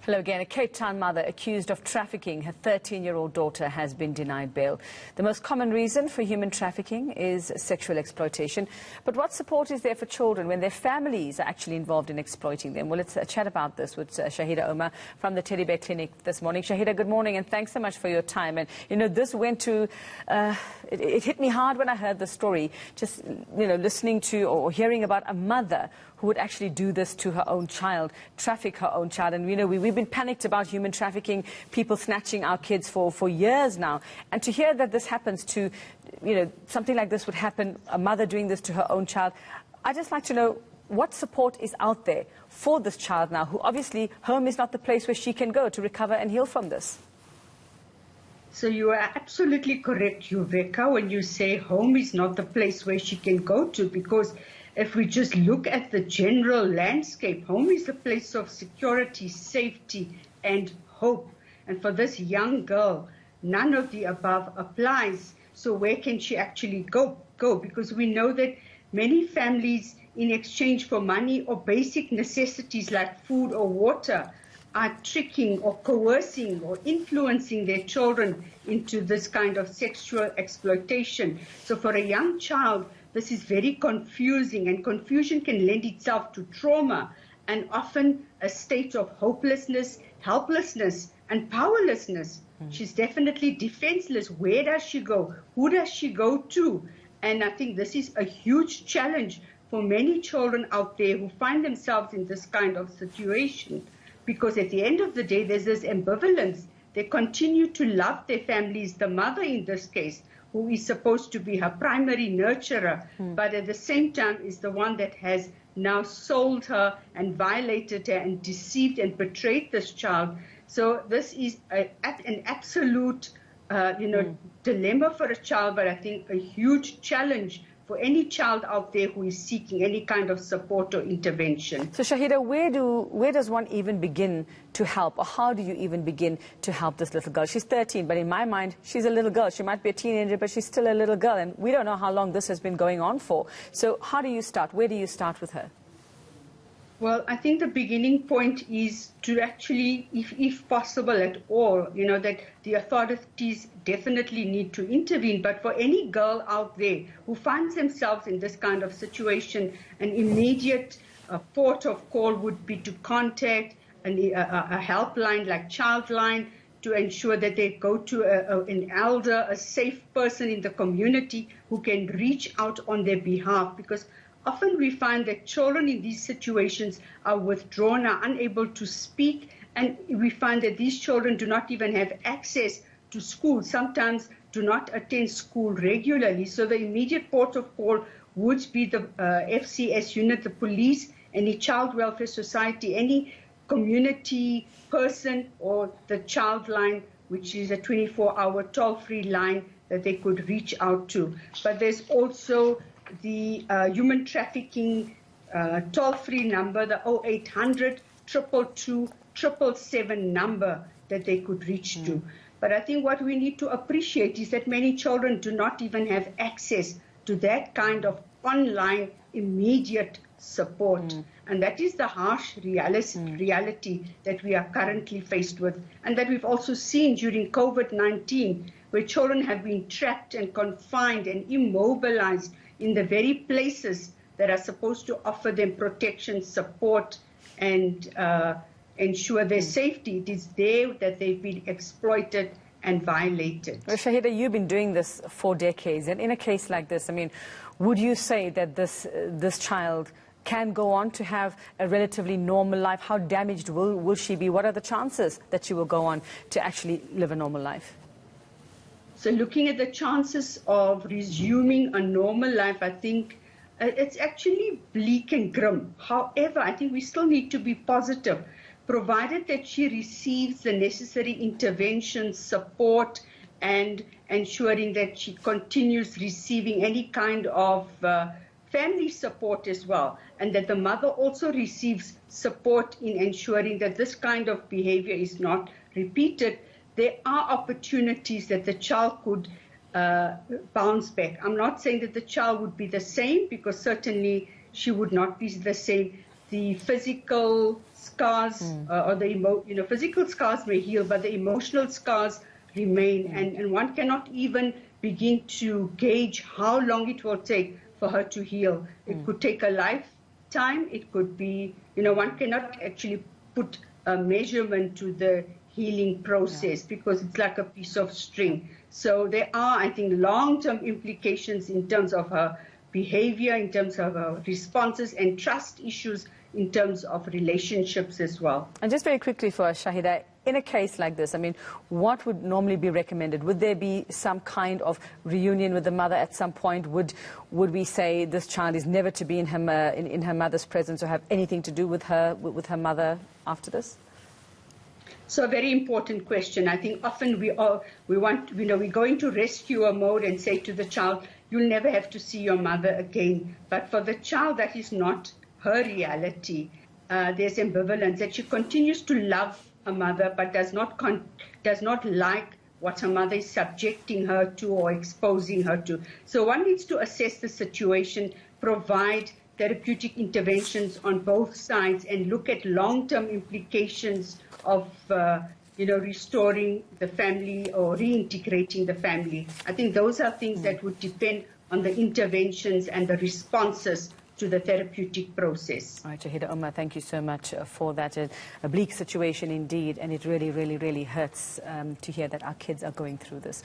Hello again. A Cape Town mother accused of trafficking her 13-year-old daughter has been denied bail. The most common reason for human trafficking is sexual exploitation. But what support is there for children when their families are actually involved in exploiting them? Well, let's chat about this with Shaheda Omar from the Teddy Bear Clinic this morning. Shaheda, good morning, and thanks so much for your time. And, you know, this went to, it hit me hard when I heard the story, just, you know, listening to or hearing about a mother who would actually do this to her own child, traffic her own child. And, you know, we've been panicked about human trafficking, people snatching our kids for years now. And to hear that this happens to, you know, something like this would happen, a mother doing this to her own child, I'd just like to know what support is out there for this child now, who obviously home is not the place where she can go to recover and heal from this. So you are absolutely correct, Uveka, when you say home is not the place where she can go to, because if we just look at the general landscape, home is a place of security, safety, and hope. And for this young girl, none of the above applies. So where can she actually go? Because we know that many families, in exchange for money or basic necessities like food or water, are tricking or coercing or influencing their children into this kind of sexual exploitation. So for a young child, this is very confusing, and confusion can lend itself to trauma and often a state of hopelessness, helplessness, and powerlessness. She's definitely defenseless. Where does she go? Who does she go to? And I think this is a huge challenge for many children out there who find themselves in this kind of situation, because at the end of the day, there's this ambivalence. They continue to love their families, the mother in this case, who is supposed to be her primary nurturer, but at the same time is the one that has now sold her and violated her and deceived and betrayed this child. So this is an absolute, dilemma for a child, but I think a huge challenge for any child out there who is seeking any kind of support or intervention. So Shaheda, where does one even begin to help, or how do you even begin to help this little girl? She's 13, but in my mind, she's a little girl. She might be a teenager, but she's still a little girl, and we don't know how long this has been going on for. So how do you start? Where do you start with her? Well, I think the beginning point is to actually, if possible at all, you know, that the authorities definitely need to intervene. But for any girl out there who finds themselves in this kind of situation, an immediate port of call would be to contact a helpline like Childline, to ensure that they go to an elder, a safe person in the community who can reach out on their behalf, because often we find that children in these situations are withdrawn, are unable to speak, and we find that these children do not even have access to school, sometimes do not attend school regularly. So the immediate port of call would be the FCS unit, the police, any child welfare society, any community person, or the Childline, which is a 24-hour toll-free line that they could reach out to. But there's also the human trafficking toll-free number, the 0800 222 777 number that they could reach to. But I think what we need to appreciate is that many children do not even have access to that kind of online immediate support. And that is the harsh reality that we are currently faced with, and that we've also seen during COVID-19, where children have been trapped and confined and immobilized in the very places that are supposed to offer them protection, support, and ensure their safety. It is there that they've been exploited and violated. Well, Shaheda, you've been doing this for decades, and in a case like this, I mean, would you say that this child can go on to have a relatively normal life? How damaged will she be? What are the chances that she will go on to actually live a normal life? So looking at the chances of resuming a normal life, I think it's actually bleak and grim. However, I think we still need to be positive, provided that she receives the necessary intervention, support, and ensuring that she continues receiving any kind of family support as well, and that the mother also receives support in ensuring that this kind of behavior is not repeated. There are opportunities that the child could bounce back. I'm not saying that the child would be the same, because certainly she would not be the same. The physical scars or the physical scars may heal, but the emotional scars remain, and one cannot even begin to gauge how long it will take for her to heal. It could take a lifetime. It could be, one cannot actually put a measurement to the healing process because it's like a piece of string. So there are, I think, long-term implications in terms of her behavior, in terms of her responses, and trust issues in terms of relationships as well. And just very quickly for us, Shaheda, in a case like this, I mean, what would normally be recommended? Would there be some kind of reunion with the mother at some point? Would we say this child is never to be in her mother's presence or have anything to do with her mother after this? So a very important question. I think often we go into rescuer mode and say to the child, you'll never have to see your mother again. But for the child, that is not her reality. There's ambivalence, that she continues to love her mother, but does not like what her mother is subjecting her to or exposing her to. So one needs to assess the situation, provide therapeutic interventions on both sides, and look at long-term implications of restoring the family or reintegrating the family. I think those are things that would depend on the interventions and the responses to the therapeutic process. All right, Shaheda Omar, thank you so much for that. A bleak situation indeed, and it really, really, really hurts to hear that our kids are going through this.